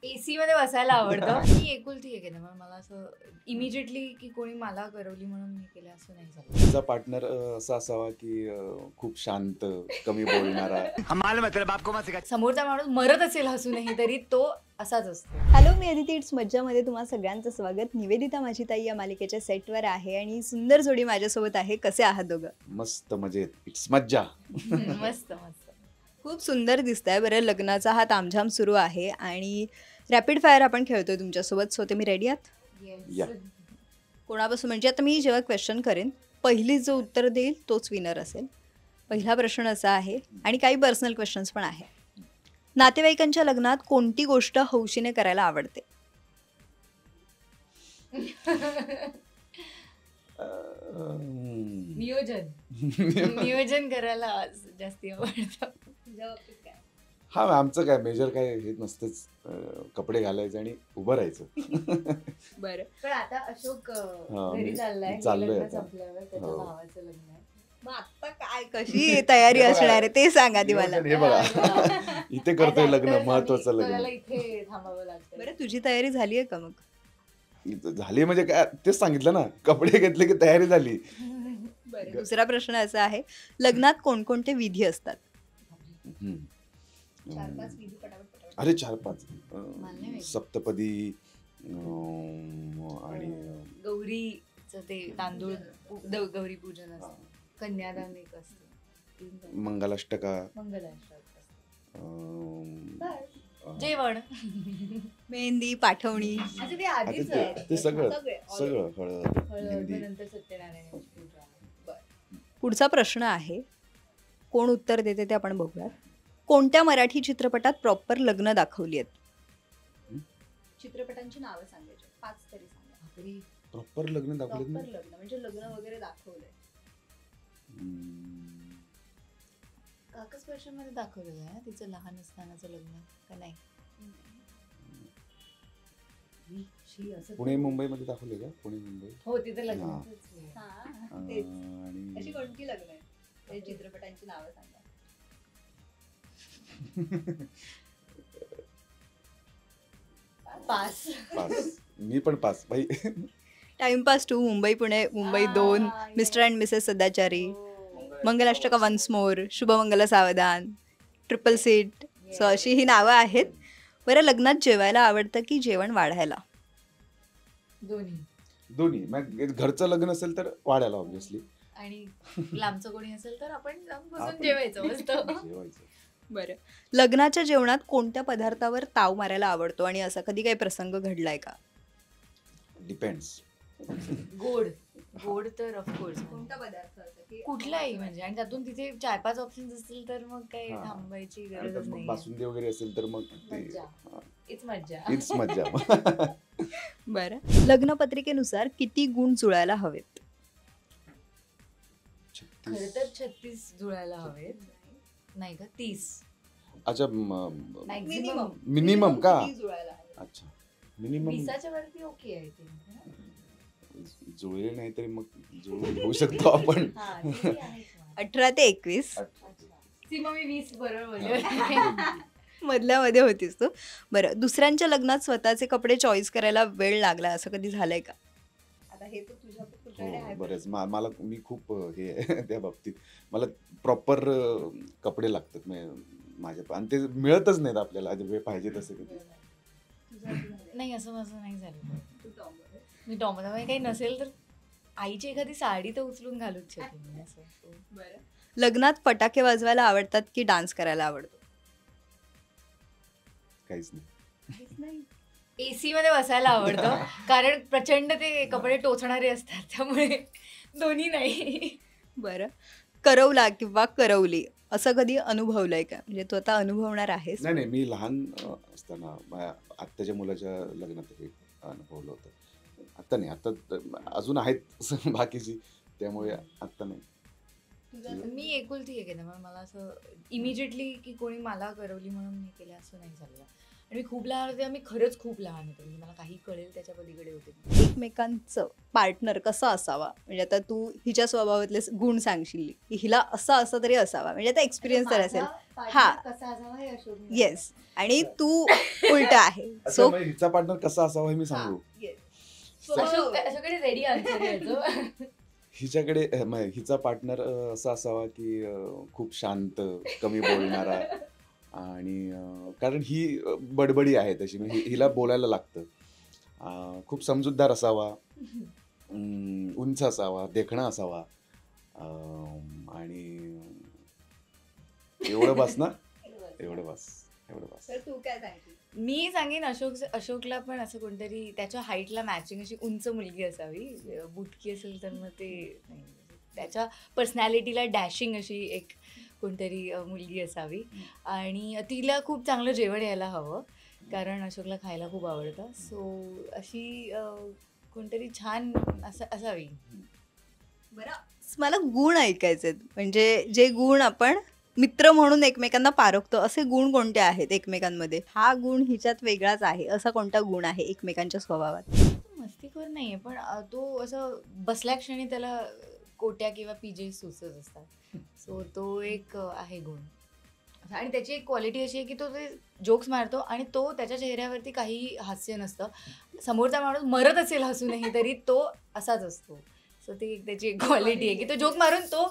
AC मध्ये बसायला आवडतं. मी एकुलती एक आहे त्यामुळे मला असं इमिजिएटली की कोणी मला करवली म्हणून मी केलं असं नाही झालं. तिचा पार्टनर असा असावा की खूप शांत, कमी बोलणारा. समोरचा माणूस मरत असेल हसूनही तरी तो असाच असतो. हॅलो, मी अदिती इट्स मज्जामध्ये तुम्हा सगळ्यांचं स्वागत. निवेदिता माझी ताई या मालिकेच्या सेटवर आहे आणि सुंदर जोडी माझ्यासोबत आहे. कसे आहात दोघं? मस्त मजेत. इट्स मज्जा. मस्त मस्त. खूप सुंदर दिसतंय. बरं, लग्नाचा हा तामझाम सुरू आहे आणि रॅपिड फायर आपण खेळतोय तुमच्यासोबत. सो तुम्ही रेडी आहात? या. कोणापासून म्हणजे आता मी जेव्हा क्वेश्चन करेन पहिली जो उत्तर देईल तोच विनर असेल. पहिला प्रश्न असा आहे आणि काही पर्सनल क्वेश्चन्स पण आहे. नातेवाईकांच्या लग्नात कोणती गोष्ट हौशीने करायला आवडते? नियोजन नियोजन करायला जास्ती आवडतं. तुझ्या बाबतीत काय? हा, आमचं काय मेजर काय हे नसतंच. कपडे घालायचे आणि उभं राहायचं. बरं, पण आता अशोक घरी मी चाललाय. चाललोय लग्न आता. संपल्यावर त्याच्या हो. भावाचं लग्न आहे. मग आता काय कशी तयारी असणार आहे ते सांगा आधी मला. हे बघा, इथे करतोय लग्न, महत्वाचं त्याला लग्न. इथे थांबावं लागतं. बरं, तुझी तयारी झाली आहे का मग? झाली म्हणजे काय, तेच सांगितलं ना, कपडे घेतले की तयारी झाली. बरं, दुसरा प्रश्न असा आहे, लग्नात कोणकोणते विधी असतात? हम्म. 4-5 विधी पटापट पटापट. अरे 4-5 नाही माहिती. सप्तपदी आणि गौरीचं ते तांदूळ गौरी पूजन असतं. कन्यादान एक असतं. मंगलाष्टका, मंगलाष्टक असतं. अं, जेवण मेहंदी, पाठवणी. अच्छा, ते आता आधीच ते आहे. सगळं सगळे, सगळं हळद, हळद, मेहंदी. नंतर सत्यनारायणाची पूजा. पुढचा प्रश्न आहे, कोण उत्तर देते ते आपण बघूयात. कोणत्या मराठी चित्रपटात प्रॉपर लग्न दाखवली आहेत? चित्रपटांची नावं सांगायची, 5 तरी सांगा. बापरे. प्रॉपर लग्न दाखवलेत ना. प्रॉपर लग्न म्हणजे लग्न वगैरे दाखवलंय. काकच वर्षन मध्ये दाखवलेलं आहे ना तिचं लहान असतानाचं लग्न का नाही? शी, असं पुणे मुंबईमध्ये दाखवले का? पुणे मुंबई. हो, तिथे लग्न. हा. तेच. आणि अशी कोणती लग्न आहे? ते चित्रपटांची नावं सांगा. पास. पास. मी पण पास बाई. Timepass 2, Mumbai Pune, Mumbai 2, mister and Mrs सदाचारी, मंगलाष्टका वन्स मोर, शुभमंगल सावधान, ट्रिपल सीट. सो अशी ही नावं आहेत. बरं, लग्नात जेवायला आवडतं की जेवण वाढायला? दोन्ही. मग घरचं लग्न असेल तर वाढायला ऑब्व्हियसली. आणि लांबचं कोणी असेल तर आपण जाऊन बसून आपण जेवायचं मस्त. जेवायचं. बरं, लग्नाच्या जेवणात कोणत्या पदार्थावर ताव मारायला आवडतो आणि असा कधी काही प्रसंग घडलाय का? डिपेंड्स. गोड गोड तर ऑफकोर्स पदार्थ कुठलाही म्हणजे, आणि त्यातून तिथे 4-5 ऑप्शन्स असतील तर मग काही हा. थांबायची आणि गरजच त्यात मग नाही. बासुंदी वगैरे असेल तर मग ते मज्जा. इट्स मज्जा. इट्स मज्जा. बरं, लग्नपत्रिकेनुसार किती गुण जुळायला हवेत? खरं तर 36 जुळायला हवेत. नाही का 30 अच्छा, मॅक्झिमम. मिनिमम का? किती जुळायला हवेत? अच्छा, मिनिमम 20च्या वरती ओके आहे ते. जुळले नाही तरी मग जुळून घेऊ शकतो आपण. 18 ते 21 मग मी 20 बरोबर बोलले. मधल्यामध्ये होतीस तू. बरं, दुसऱ्यांच्या लग्नात स्वतःचे कपडे चॉईस करायला वेळ लागला असं कधी झालंय का? आता हे तर हो, बरेच. मला मी खूप हे आहे त्या बाबतीत. मला प्रॉपर कपडे लागतात माझ्या, आणि ते मिळतच नाहीत आपल्याला जे पाहिजे तसे कधी. नाही, असं माझं नाही झालं. मी टॉमॅटो काही नसेल तर आईची एखादी साडी तर उचलून घालूच शकते मी असं. बरं, लग्नात फटाके वाजवायला आवडतात की डान्स करायला आवडतो? काहीच नाही. एसी मध्ये बसायला आवडतं कारण प्रचंड ते कपडे टोचणारे असतात त्यामुळे दोन्ही नाही. बरं, करवला किंवा करवली असं कधी अनुभवलंय का? म्हणजे तू आता अनुभवणार आहेस. नाही, मी लहान असताना माझ्या आत्याच्या मुलाच्या लग्नात हे अनुभवलं होतं. आता नाही, आता अजून आहेत बाकीची, त्यामुळे आता नाही. मी एकुलती एक आहे त्यामुळे मला असं इमिजिएटली की कोणी मला करवली म्हणून मी केलं असं नाही झालं. आणि मी खूप लहान होते, मी खरंच खूप लहान होते, म्हणजे मला काही कळेल त्याच्या पलीकडे होते. एकमेकांचं पार्टनर कसा असावा, म्हणजे आता तू हिच्या स्वभावातले गुण सांगशील की हिला असं तरी असावा, म्हणजे आता एक्सपिरियन्स तर असेल. हा. कसा असावा हे अशोक येस. आणि तू उलट आहे. अच्छा, सो म्हणजे हिचा पार्टनर कसा असावा हे मी सांगू. अशोकडे रेडी आन्सर यायचं. हिच्याकडे हिचा पार्टनर असा असावा की खूप शांत, कमी बोलणारा, आणि कारण ही बडबडी आहे तशी, म्हणजे हिला बोलायला लागतं. खूप समजूतदार असावा, उंच असावा, देखणा असावा, आणि एवढं बस ना, एवढं बस. तर तू काय सांगशील? मी सांगेन अशोकला पण असं कोणतरी त्याच्या हाईटला मॅचिंग अशी उंच मुलगी असावी. बुटकी असेल तर मग ते नाही, त्याच्या पर्सनॅलिटीला डॅशिंग अशी एक कोणतरी मुलगी असावी. आणि तिला खूप चांगलं जेवण यायला हवं, कारण अशोकला खायला खूप आवडतं. सो अशी कोणतरी छान असावी. बरं, मला गुण ऐकायचे आहेत, म्हणजे जे गुण आपण मित्र म्हणून एकमेकांना पारखतो, असे गुण कोणते आहेत एकमेकांमध्ये? हा गुण हिच्यात वेगळाच आहे, असा कोणता गुण आहे एकमेकांच्या स्वभावात? मस्तीखोर नाहीये, पण तो असं बसल्या क्षणी त्याला कोट्या किंवा पीजे सुचत असतात. सो तो एक आहे गुण. आणि त्याची एक क्वालिटी अशी आहे की तो ते जोक्स मारतो आणि तो त्याच्या चेहऱ्यावरती काही हास्य नसतं. समोरचा माणूस मरत असेल हसूनही तरी तो असाच असतो. सो ती एक त्याची एक क्वालिटी आहे की तो जोक मारून तो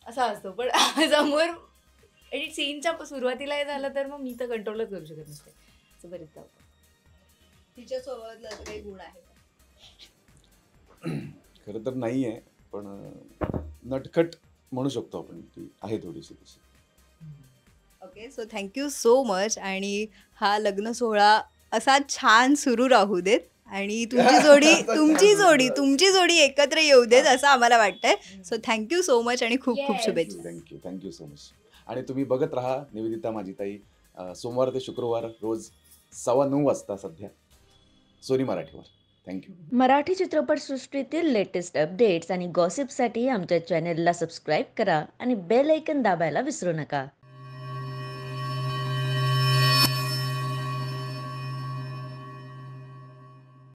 असा असतो, पण समोर आणि सीनच्या सुरुवातीला हे झालं तर मग मी तर कंट्रोलच करू शकत नसते. असं बरेचदा होतं. तिच्या स्वभावातला असं काही गुण आहे का? खरं तर नाही आहे, पण नटखट म्हणू शकतो आपण, ती आहे थोडीशी तशी. Okay, so thank you so much. आणि हा लग्न सोहळा असा छान सुरू राहू देत आणि तुमची जोडी एकत्र येऊ देत असं आम्हाला वाटतंय. सो थँक्यू सो मच आणि खूप खूप Yes. शुभेच्छा. Thank you so much. आणि तुम्ही बघत राहा निवेदिता माझी ताई, सोमवार ते शुक्रवार रोज 9:15 वाजता सध्या सोनी मराठीवर. थँक्यू. मराठी चित्रपटसृष्टीतील लेटेस्ट अपडेट्स आणि गॉसिपसाठी आमच्या चॅनेलला सबस्क्राईब करा आणि बेल ऐकन दाबायला विसरू नका.